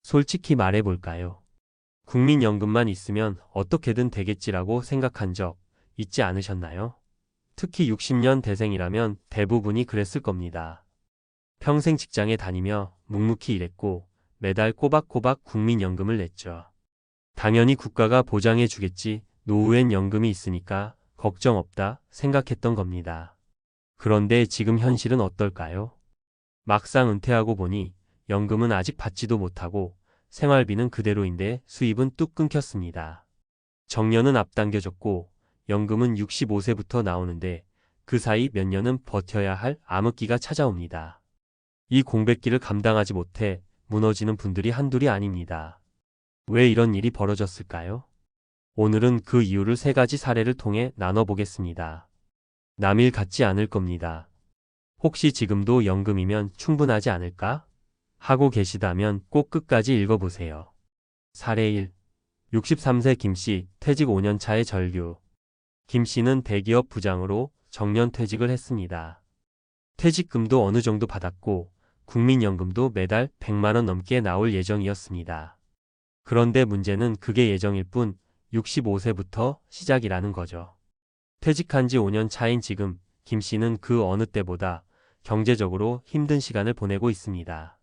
솔직히 말해볼까요? 국민연금만 있으면 어떻게든 되겠지라고 생각한 적 있지 않으셨나요? 특히 60년 대생이라면 대부분이 그랬을 겁니다. 평생 직장에 다니며 묵묵히 일했고 매달 꼬박꼬박 국민연금을 냈죠. 당연히 국가가 보장해 주겠지, 노후엔 연금이 있으니까 걱정 없다 생각했던 겁니다. 그런데 지금 현실은 어떨까요? 막상 은퇴하고 보니 연금은 아직 받지도 못하고 생활비는 그대로인데 수입은 뚝 끊겼습니다. 정년은 앞당겨졌고 연금은 65세부터 나오는데 그 사이 몇 년은 버텨야 할 암흑기가 찾아옵니다. 이 공백기를 감당하지 못해 무너지는 분들이 한둘이 아닙니다. 왜 이런 일이 벌어졌을까요? 오늘은 그 이유를 3가지 사례를 통해 나눠보겠습니다. 남일 같지 않을 겁니다. 혹시 지금도 연금이면 충분하지 않을까? 하고 계시다면 꼭 끝까지 읽어보세요. 사례 1. 63세 김씨, 퇴직 5년 차의 절규. 김씨는 대기업 부장으로 정년 퇴직을 했습니다. 퇴직금도 어느 정도 받았고 국민연금도 매달 100만원 넘게 나올 예정이었습니다. 그런데 문제는 그게 예정일 뿐 65세부터 시작이라는 거죠. 퇴직한 지 5년 차인 지금 김씨는 그 어느 때보다 경제적으로 힘든 시간을 보내고 있습니다.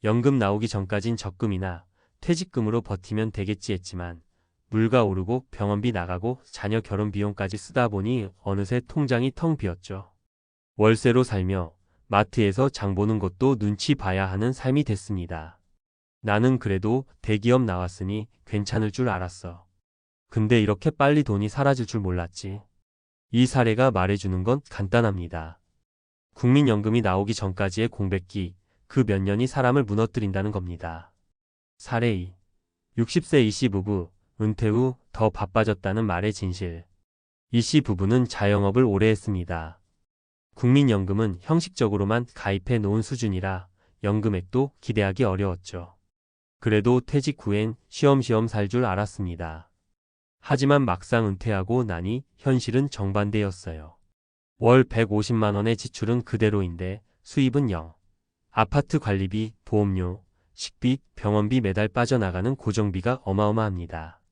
연금 나오기 전까진 적금이나 퇴직금으로 버티면 되겠지 했지만 물가 오르고 병원비 나가고 자녀 결혼 비용까지 쓰다 보니 어느새 통장이 텅 비었죠. 월세로 살며 마트에서 장 보는 것도 눈치 봐야 하는 삶이 됐습니다. 나는 그래도 대기업 나왔으니 괜찮을 줄 알았어. 근데 이렇게 빨리 돈이 사라질 줄 몰랐지. 이 사례가 말해주는 건 간단합니다. 국민연금이 나오기 전까지의 공백기, 그 몇 년이 사람을 무너뜨린다는 겁니다. 사례 2. 60세 이씨 부부, 은퇴 후 더 바빠졌다는 말의 진실. 이씨 부부는 자영업을 오래 했습니다. 국민연금은 형식적으로만 가입해 놓은 수준이라 연금액도 기대하기 어려웠죠. 그래도 퇴직 후엔 쉬엄쉬엄 살 줄 알았습니다. 하지만 막상 은퇴하고 나니 현실은 정반대였어요. 월 150만원의 지출은 그대로인데 수입은 0. 아파트 관리비, 보험료, 식비, 병원비 매달 빠져나가는 고정비가 어마어마합니다.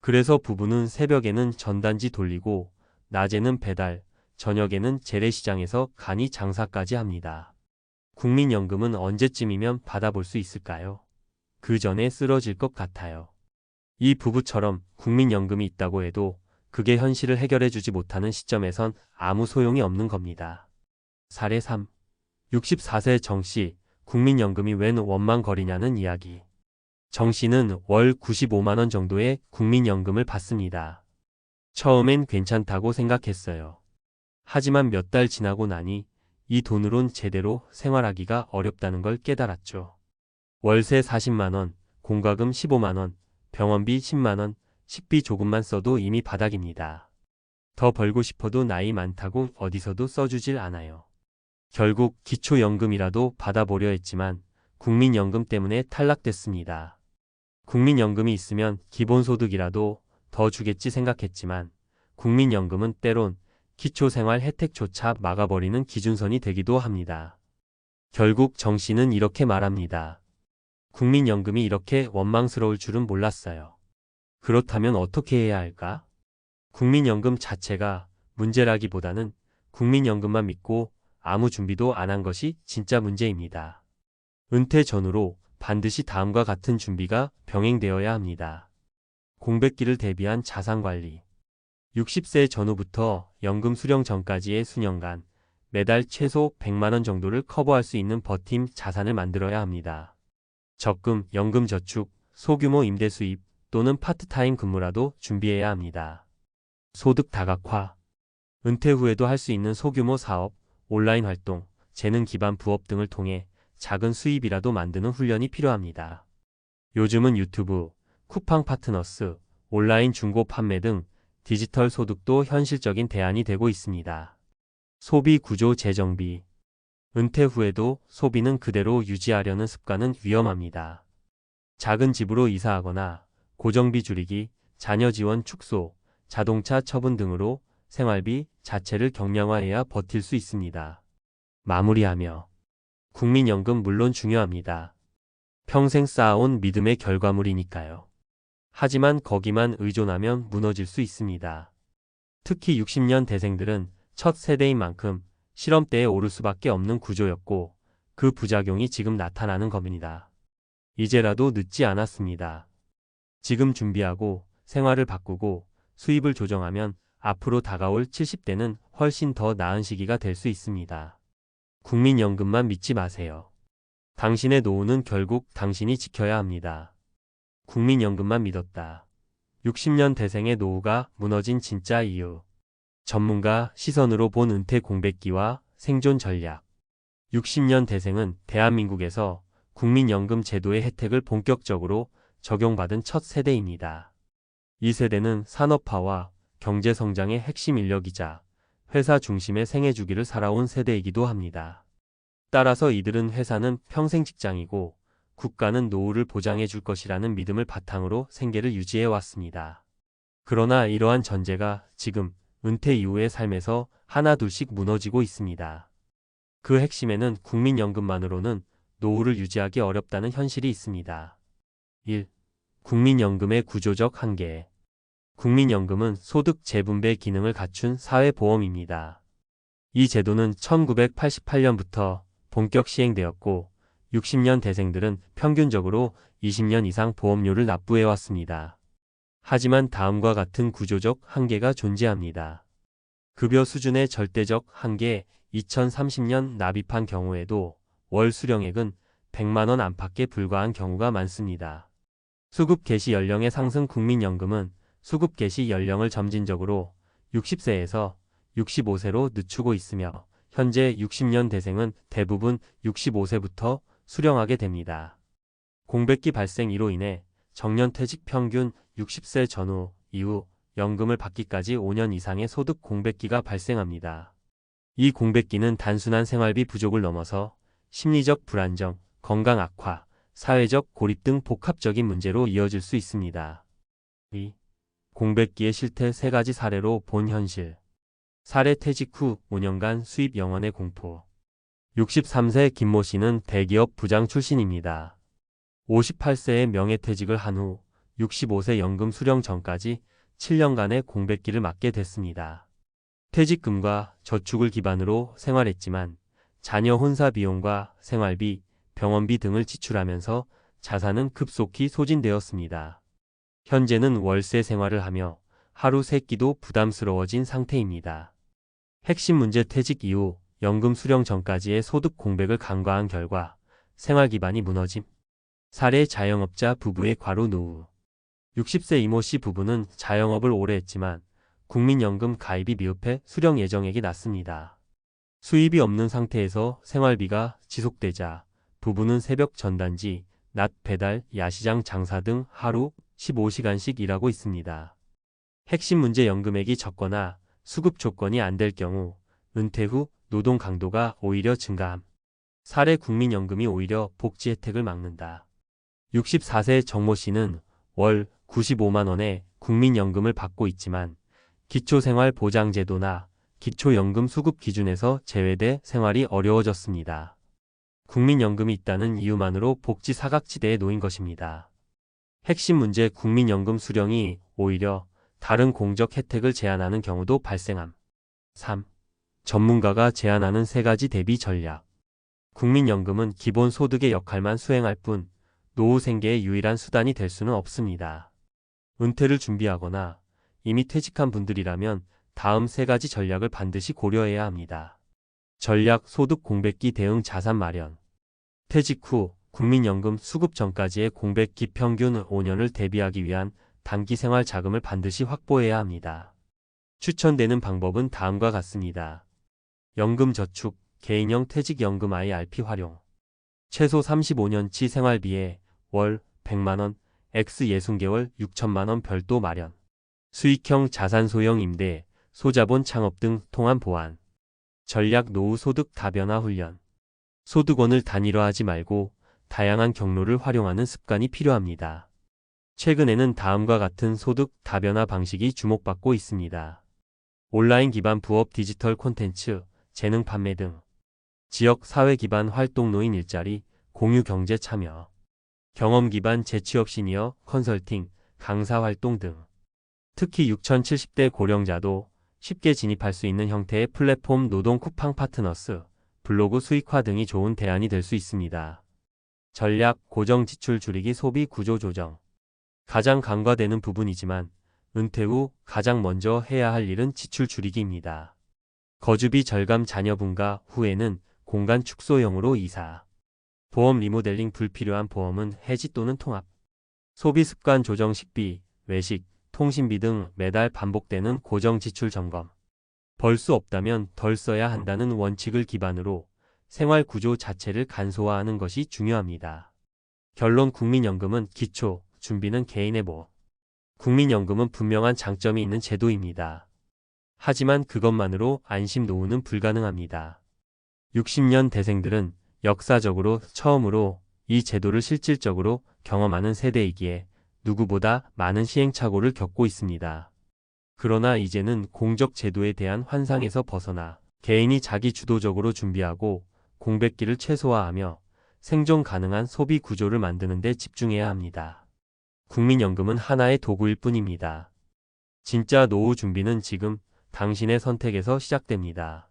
그래서 부부는 새벽에는 전단지 돌리고 낮에는 배달, 저녁에는 재래시장에서 간이 장사까지 합니다. 국민연금은 언제쯤이면 받아볼 수 있을까요? 그 전에 쓰러질 것 같아요. 이 부부처럼 국민연금이 있다고 해도 그게 현실을 해결해주지 못하는 시점에선 아무 소용이 없는 겁니다. 사례 3. 64세 정씨, 국민연금이 웬 원망거리냐는 이야기. 정씨는 월 95만원 정도의 국민연금을 받습니다. 처음엔 괜찮다고 생각했어요. 하지만 몇 달 지나고 나니 이 돈으론 제대로 생활하기가 어렵다는 걸 깨달았죠. 월세 40만원, 공과금 15만원, 병원비 10만원, 식비 조금만 써도 이미 바닥입니다. 더 벌고 싶어도 나이 많다고 어디서도 써주질 않아요. 결국 기초연금이라도 받아보려 했지만 국민연금 때문에 탈락됐습니다. 국민연금이 있으면 기본소득이라도 더 주겠지 생각했지만 국민연금은 때론 기초생활 혜택조차 막아버리는 기준선이 되기도 합니다. 결국 정씨는 이렇게 말합니다. 국민연금이 이렇게 원망스러울 줄은 몰랐어요. 그렇다면 어떻게 해야 할까? 국민연금 자체가 문제라기보다는 국민연금만 믿고 아무 준비도 안 한 것이 진짜 문제입니다. 은퇴 전후로 반드시 다음과 같은 준비가 병행되어야 합니다. 공백기를 대비한 자산관리. 60세 전후부터 연금 수령 전까지의 수년간 매달 최소 100만원 정도를 커버할 수 있는 버팀 자산을 만들어야 합니다. 적금, 연금저축, 소규모 임대 수입 또는 파트타임 근무라도 준비해야 합니다. 소득 다각화. 은퇴 후에도 할 수 있는 소규모 사업, 온라인 활동, 재능 기반 부업 등을 통해 작은 수입이라도 만드는 훈련이 필요합니다. 요즘은 유튜브, 쿠팡 파트너스, 온라인 중고 판매 등 디지털 소득도 현실적인 대안이 되고 있습니다. 소비 구조 재정비. 은퇴 후에도 소비는 그대로 유지하려는 습관은 위험합니다. 작은 집으로 이사하거나 고정비 줄이기, 자녀 지원 축소, 자동차 처분 등으로 생활비 자체를 경량화해야 버틸 수 있습니다. 마무리하며 국민연금 물론 중요합니다. 평생 쌓아온 믿음의 결과물이니까요. 하지만 거기만 의존하면 무너질 수 있습니다. 특히 60년 대생들은 첫 세대인 만큼 실험대에 오를 수밖에 없는 구조였고 그 부작용이 지금 나타나는 겁니다. 이제라도 늦지 않았습니다. 지금 준비하고 생활을 바꾸고 수입을 조정하면 앞으로 다가올 70대는 훨씬 더 나은 시기가 될 수 있습니다. 국민연금만 믿지 마세요. 당신의 노후는 결국 당신이 지켜야 합니다. 국민연금만 믿었다. 60년 대생의 노후가 무너진 진짜 이유. 전문가 시선으로 본 은퇴 공백기와 생존 전략. 60년 대생은 대한민국에서 국민연금 제도의 혜택을 본격적으로 적용받은 첫 세대입니다. 이 세대는 산업화와 경제성장의 핵심 인력이자 회사 중심의 생애 주기를 살아온 세대이기도 합니다. 따라서 이들은 회사는 평생 직장이고 국가는 노후를 보장해 줄 것이라는 믿음을 바탕으로 생계를 유지해 왔습니다. 그러나 이러한 전제가 지금 은퇴 이후의 삶에서 하나둘씩 무너지고 있습니다. 그 핵심에는 국민연금만으로는 노후를 유지하기 어렵다는 현실이 있습니다. 1. 국민연금의 구조적 한계. 국민연금은 소득 재분배 기능을 갖춘 사회보험입니다. 이 제도는 1988년부터 본격 시행되었고 60년 대생들은 평균적으로 20년 이상 보험료를 납부해왔습니다. 하지만 다음과 같은 구조적 한계가 존재합니다. 급여 수준의 절대적 한계. 2030년 납입한 경우에도 월 수령액은 100만 원 안팎에 불과한 경우가 많습니다. 수급 개시 연령의 상승. 국민연금은 수급 개시 연령을 점진적으로 60세에서 65세로 늦추고 있으며 현재 60년 대생은 대부분 65세부터 수령하게 됩니다. 공백기 발생 이로 인해 정년퇴직 평균 60세 전후 이후 연금을 받기까지 5년 이상의 소득 공백기가 발생합니다. 이 공백기는 단순한 생활비 부족을 넘어서 심리적 불안정, 건강 악화, 사회적 고립 등 복합적인 문제로 이어질 수 있습니다. 2. 공백기의 실태 3가지 사례로 본 현실. 사례. 퇴직 후 5년간 수입 영원의 공포. 63세 김모 씨는 대기업 부장 출신입니다. 58세에 명예퇴직을 한 후 65세 연금 수령 전까지 7년간의 공백기를 맞게 됐습니다. 퇴직금과 저축을 기반으로 생활했지만 자녀 혼사 비용과 생활비, 병원비 등을 지출하면서 자산은 급속히 소진되었습니다. 현재는 월세 생활을 하며 하루 3끼도 부담스러워진 상태입니다. 핵심 문제. 퇴직 이후 연금 수령 전까지의 소득 공백을 간과한 결과 생활 기반이 무너짐. 사례. 자영업자 부부의 과로 노후. 60세 이모 씨 부부는 자영업을 오래 했지만 국민연금 가입이 미흡해 수령 예정액이 낮습니다. 수입이 없는 상태에서 생활비가 지속되자 부부는 새벽 전단지, 낮 배달, 야시장 장사 등 하루 15시간씩 일하고 있습니다. 핵심 문제. 연금액이 적거나 수급 조건이 안 될 경우 은퇴 후 노동 강도가 오히려 증가함. 사례. 국민연금이 오히려 복지 혜택을 막는다. 64세 정모 씨는 월 95만 원의 국민연금을 받고 있지만 기초생활보장제도나 기초연금 수급 기준에서 제외돼 생활이 어려워졌습니다. 국민연금이 있다는 이유만으로 복지 사각지대에 놓인 것입니다. 핵심 문제. 국민연금 수령이 오히려 다른 공적 혜택을 제한하는 경우도 발생함. 3. 전문가가 제안하는 3가지 대비 전략. 국민연금은 기본 소득의 역할만 수행할 뿐 노후 생계의 유일한 수단이 될 수는 없습니다. 은퇴를 준비하거나 이미 퇴직한 분들이라면 다음 3가지 전략을 반드시 고려해야 합니다. 전략. 소득 공백기 대응. 자산 마련. 퇴직 후 국민연금 수급 전까지의 공백기 평균 5년을 대비하기 위한 단기 생활 자금을 반드시 확보해야 합니다. 추천되는 방법은 다음과 같습니다. 연금저축, 개인형 퇴직연금 IRP 활용. 최소 35년치 생활비에 월 100만원, X 60개월 6천만원 별도 마련. 수익형 자산 소형 임대, 소자본 창업 등 통한 보완. 전략. 노후 소득 다변화 훈련. 소득원을 단일화하지 말고 다양한 경로를 활용하는 습관이 필요합니다. 최근에는 다음과 같은 소득 다변화 방식이 주목받고 있습니다. 온라인 기반 부업 디지털 콘텐츠, 재능 판매 등. 지역 사회 기반 활동 노인 일자리, 공유 경제 참여. 경험 기반 재취업 시니어 컨설팅, 강사 활동 등. 특히 6070대 고령자도 쉽게 진입할 수 있는 형태의 플랫폼 노동 쿠팡 파트너스, 블로그 수익화 등이 좋은 대안이 될 수 있습니다. 전략, 고정 지출 줄이기 소비 구조 조정. 가장 간과되는 부분이지만 은퇴 후 가장 먼저 해야 할 일은 지출 줄이기입니다. 거주비 절감 자녀분가 후에는 공간 축소형으로 이사. 보험 리모델링 불필요한 보험은 해지 또는 통합. 소비 습관 조정 식비, 외식, 통신비 등 매달 반복되는 고정 지출 점검. 벌 수 없다면 덜 써야 한다는 원칙을 기반으로 생활 구조 자체를 간소화하는 것이 중요합니다. 결론 국민연금은 기초, 준비는 개인의 몫. 국민연금은 분명한 장점이 있는 제도입니다. 하지만 그것만으로 안심 노후는 불가능합니다. 60년 대생들은 역사적으로 처음으로 이 제도를 실질적으로 경험하는 세대이기에 누구보다 많은 시행착오를 겪고 있습니다. 그러나 이제는 공적 제도에 대한 환상에서 벗어나 개인이 자기 주도적으로 준비하고 공백기를 최소화하며 생존 가능한 소비 구조를 만드는 데 집중해야 합니다. 국민연금은 하나의 도구일 뿐입니다. 진짜 노후 준비는 지금 당신의 선택에서 시작됩니다.